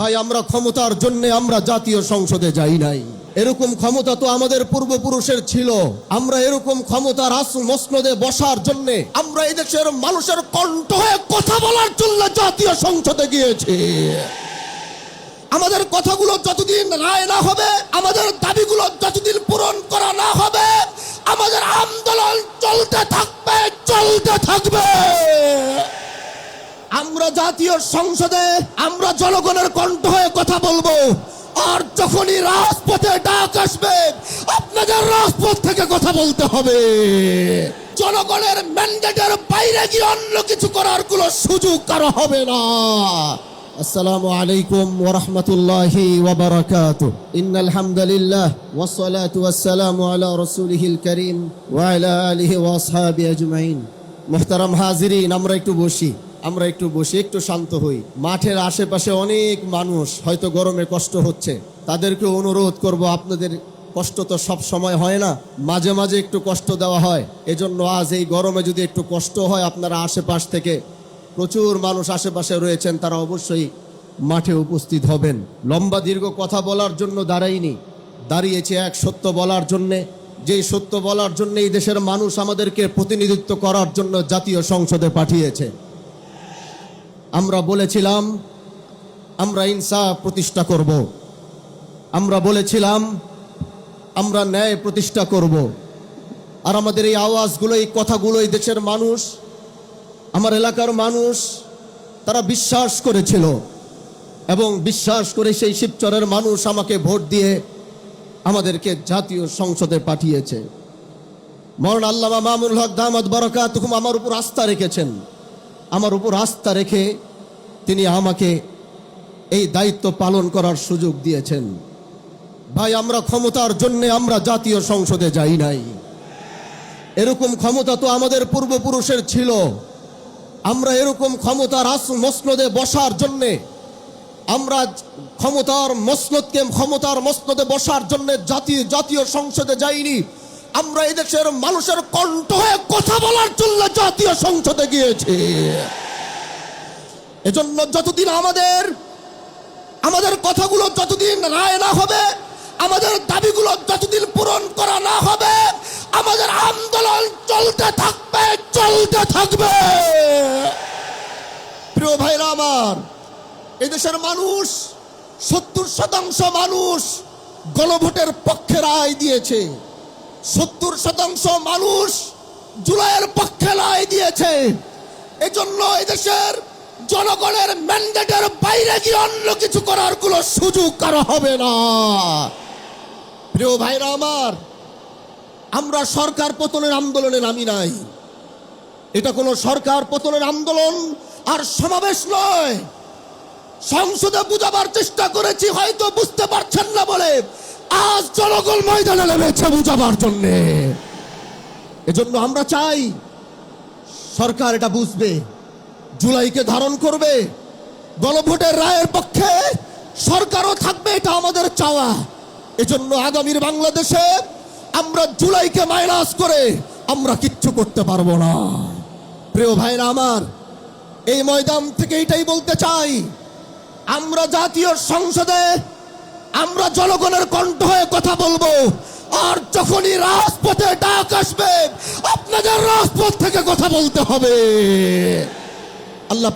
ভাই, আমরা ক্ষমতার জন্য আমরা জাতীয় সংসদে যাই নাই। এরকম ক্ষমতা তো আমাদের পূর্বপুরুষের ছিল। আমরা এরকম ক্ষমতার মসনদে বসার জন্য, আমরা এই দেশের মানুষের কণ্ঠ হয়ে কথা বলার জন্য জাতীয় সংসদে গিয়েছি। আমাদের কথাগুলো যতদিন রায় না হবে, আমাদের দাবিগুলো যতদিন পূরণ করা না হবে, আমাদের আন্দোলন চলতে থাকবে, চলতে থাকবে। আমরা জাতীয় সংসদে আমরা জনগণের কণ্ঠ হয়ে কথা বলবো। আর যখনই রাজপথে ডাক আসবে, আপনাদের রাজপথ থেকে কথা বলতে হবে। জনগণের ম্যান্ডেটের বাইরে গিয়ে অন্য কিছু করার কোনো সুযোগ কারো হবে না। আসসালামু আলাইকুম ওয়া রাহমাতুল্লাহি ওয়া বারাকাতুহু। ইন্নাল হামদালিল্লাহ ওয়াস সালাতু ওয়াস সালামু আলা রাসূলিহিল কারীম ওয়া আলা আলিহি ওয়া আসহাবিহি আজমাইন। মুহতারাম হাজিরিন, আমরা একটু বসি, একটু শান্ত হই। মাঠের আশেপাশে অনেক মানুষ, হয়তো গরমে কষ্ট হচ্ছে। তাদেরকে অনুরোধ করব, আপনাদের কষ্ট তো সব সময় হয় না, মাঝে মাঝে একটু কষ্ট দেওয়া হয়। এজন্য আজ এই গরমে যদি একটু কষ্ট হয়, আপনারা আশেপাশ থেকে প্রচুর মানুষ আশেপাশে রয়েছেন, তারা অবশ্যই মাঠে উপস্থিত হবেন। লম্বা দীর্ঘ কথা বলার জন্য দাঁড়িয়েছে এক সত্য বলার জন্যে। যেই সত্য বলার জন্য এই দেশের মানুষ আমাদেরকে প্রতিনিধিত্ব করার জন্য জাতীয় সংসদে পাঠিয়েছে। আমরা বলেছিলাম আমরা ইনসাফ প্রতিষ্ঠা করব, আমরা বলেছিলাম আমরা ন্যায় প্রতিষ্ঠা করব। আর আমাদের এই আওয়াজগুলো, এই কথাগুলো এই দেশের মানুষ, আমার এলাকার মানুষ, তারা বিশ্বাস করেছিল এবং বিশ্বাস করে সেই শিবচরের মানুষ আমাকে ভোট দিয়ে আমাদেরকে জাতীয় সংসদে পাঠিয়েছে। মওলানা আল্লামা মামুনুল হক দামাত বারাকাতুহুম আমার উপর আস্থা রেখেছেন। আমার উপর আস্থা রেখে তিনি আমাকে এই দায়িত্ব পালন করার সুযোগ দিয়েছেন। ভাই, আমরা ক্ষমতার জন্য আমরা জাতীয় সংসদে যাই নাই। এরকম ক্ষমতা তো আমাদের পূর্বপুরুষের ছিল। আমরা এরকম ক্ষমতার মসনদে বসার জন্যে, আমরা ক্ষমতার মসনদে বসার জন্য জাতীয় সংসদে যাইনি। আমরা এই দেশের মানুষের কণ্ঠ হয়ে কথা বলার জন্য জাতীয় সংসদে গিয়েছি। এজন্য যতদিন আমাদের কথাগুলো যতদিন রায় না হবে, আমাদের দাবিগুলো যতদিন পূরণ করা না হবে, আমাদের আন্দোলন চলতে থাকবে, চলতে থাকবে। প্রিয় ভাইরা আমার, এই দেশের মানুষ 70% মানুষ গণভোটের পক্ষে রায় দিয়েছে। 70% মানুষ জুলাইয়ের পক্ষে রায় দিয়েছে। এজন্য এই দেশের জনগণের ম্যান্ডেটের বাইরে গিয়ে অন্য কিছু করার কোনো সুযোগ কারো হবে না। প্রিয় ভাইরা আমার, আমরা সরকার পতনের আন্দোলনে নামি নাই। এটা কোনো সরকার পতনের আন্দোলন আর সমাবেশ নয়। সংসদে বুঝাবার চেষ্টা করেছি, হয়তো বুঝতে পারছেন না বলে আজ জনগণ ময়দানে নেমেছে বুঝাবার জন্য। এজন্য আমরা চাই সরকার এটা বুঝবে, জুলাইকে ধারণ করবে, গণভোটের রায়ের পক্ষে সরকারও থাকবে, এটা আমাদের চাওয়া। এজন্য আগামীর বাংলাদেশে আমরা জুলাইকে মাইনাস করে আমরা কিচ্ছু করতে পারবো না। প্রিয় ভাইরা আমার, এই ময়দান থেকে এটাই বলতে চাই, আমরা জাতীয় সংসদে আমরা জনগণের কণ্ঠ হয়ে কথা বলবো। আর যখনই রাজপথে ডাক আসবে, আপনাদের রাজপথ থেকে কথা বলতে হবে। আল্লাহ